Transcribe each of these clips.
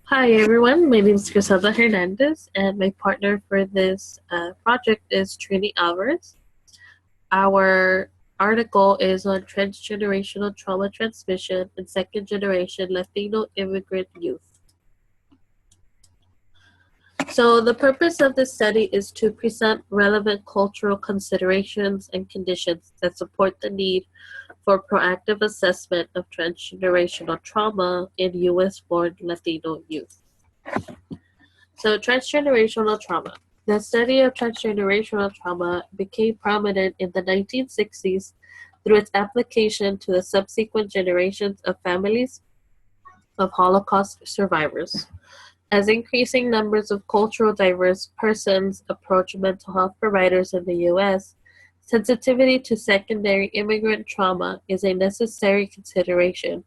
Hi everyone, my name is Griselda Hernandez and my partner for this project is Trini Alvarez. Our article is on transgenerational trauma transmission in second generation Latino immigrant youth. So the purpose of this study is to present relevant cultural considerations and conditions that support the need for proactive assessment of transgenerational trauma in U.S.-born Latino youth. So, transgenerational trauma. The study of transgenerational trauma became prominent in the 1960s through its application to the subsequent generations of families of Holocaust survivors. As increasing numbers of cultural diverse persons approach mental health providers in the U.S., sensitivity to secondary immigrant trauma is a necessary consideration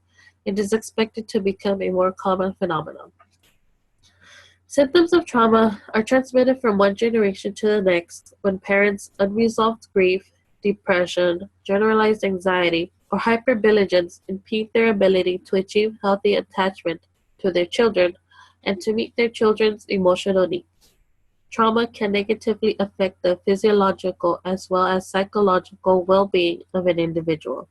and is expected to become a more common phenomenon. Symptoms of trauma are transmitted from one generation to the next when parents' unresolved grief, depression, generalized anxiety, or hypervigilance impede their ability to achieve healthy attachment to their children and to meet their children's emotional needs. Trauma can negatively affect the physiological as well as psychological well-being of an individual.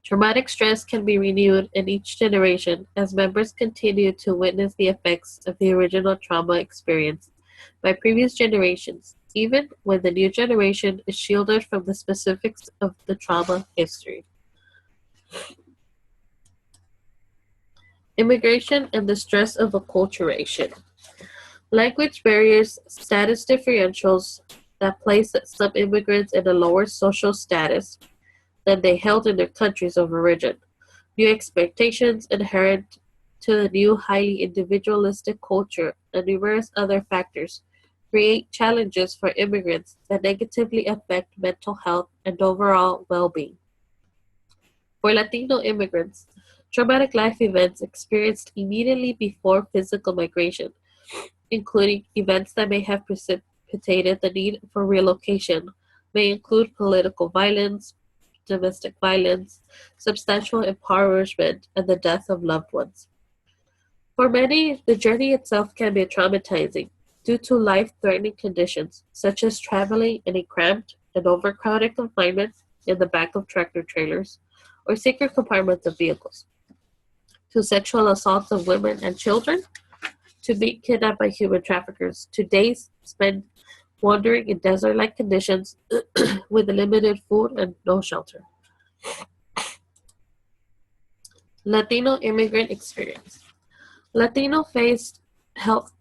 Traumatic stress can be renewed in each generation as members continue to witness the effects of the original trauma experienced by previous generations, even when the new generation is shielded from the specifics of the trauma history. Immigration and the stress of acculturation. Language barriers, status differentials that place some immigrants in a lower social status than they held in their countries of origin. New expectations inherent to the new highly individualistic culture and numerous other factors create challenges for immigrants that negatively affect mental health and overall well-being. For Latino immigrants, traumatic life events experienced immediately before physical migration, including events that may have precipitated the need for relocation, may include political violence, domestic violence, substantial impoverishment, and the death of loved ones. For many, the journey itself can be traumatizing due to life-threatening conditions, such as traveling in a cramped and overcrowded confinement in the back of tractor-trailers or secret compartments of vehicles, to sexual assaults of women and children, to being kidnapped by human traffickers, to days spent wandering in desert-like conditions with limited food and no shelter. Latino immigrant experience. Latino faced health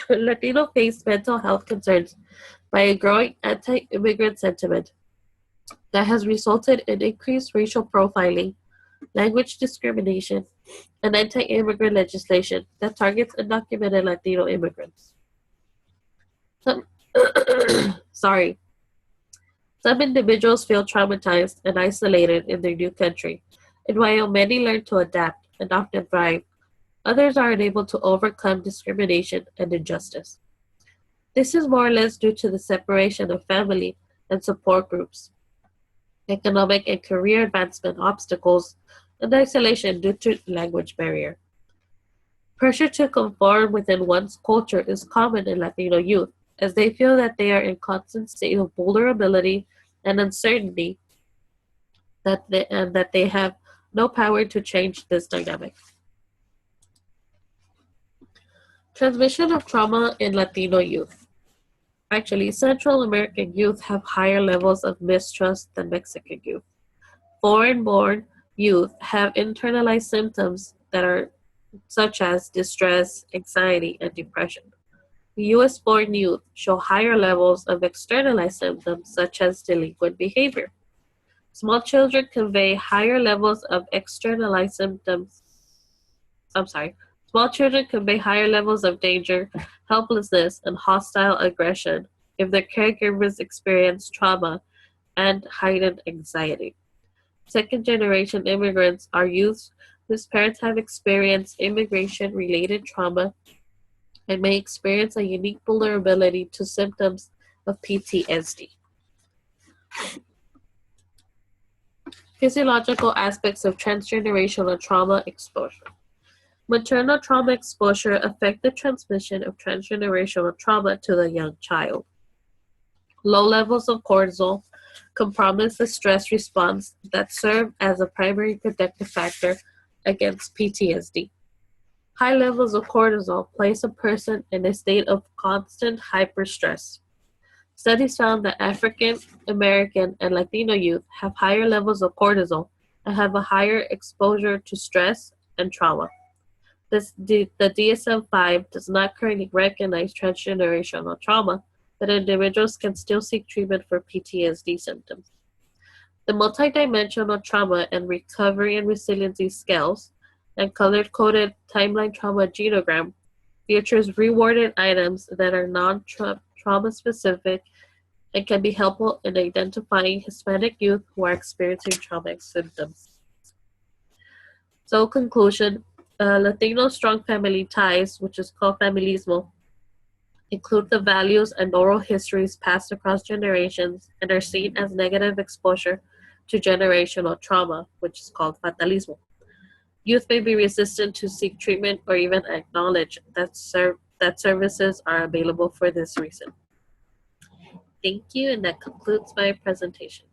Latino faced mental health concerns by a growing anti-immigrant sentiment that has resulted in increased racial profiling, language discrimination, and anti-immigrant legislation that targets undocumented Latino immigrants. Some, sorry, some individuals feel traumatized and isolated in their new country, and while many learn to adapt and often thrive, others are unable to overcome discrimination and injustice. This is more or less due to the separation of family and support groups, economic and career advancement obstacles, and isolation due to language barrier. Pressure to conform within one's culture is common in Latino youth, as they feel that they are in constant state of vulnerability and uncertainty and that they have no power to change this dynamic. Transmission of trauma in Latino youth. Actually, Central American youth have higher levels of mistrust than Mexican youth. Foreign-born youth have internalized symptoms that are such as distress, anxiety, and depression. U.S.-born youth show higher levels of externalized symptoms such as delinquent behavior. Small children convey higher levels of externalized symptoms. I'm sorry. Small children convey higher levels of danger, helplessness, and hostile aggression if their caregivers experience trauma and heightened anxiety. Second generation immigrants are youths whose parents have experienced immigration related trauma and may experience a unique vulnerability to symptoms of PTSD. Physiological aspects of transgenerational trauma exposure. Maternal trauma exposure affects the transmission of transgenerational trauma to the young child. Low levels of cortisol compromise the stress response that serve as a primary protective factor against PTSD. High levels of cortisol place a person in a state of constant hyperstress. Studies found that African American and Latino youth have higher levels of cortisol and have a higher exposure to stress and trauma. The DSM-5 does not currently recognize transgenerational trauma, but individuals can still seek treatment for PTSD symptoms. The multidimensional trauma and recovery and resiliency scales and color-coded timeline trauma genogram features rewarded items that are non-trauma specific and can be helpful in identifying Hispanic youth who are experiencing traumatic symptoms. So, conclusion, Latino strong family ties, which is called familismo, include the values and oral histories passed across generations and are seen as negative exposure to generational trauma, which is called fatalismo. Youth may be resistant to seek treatment or even acknowledge that services are available for this reason. Thank you, and that concludes my presentation.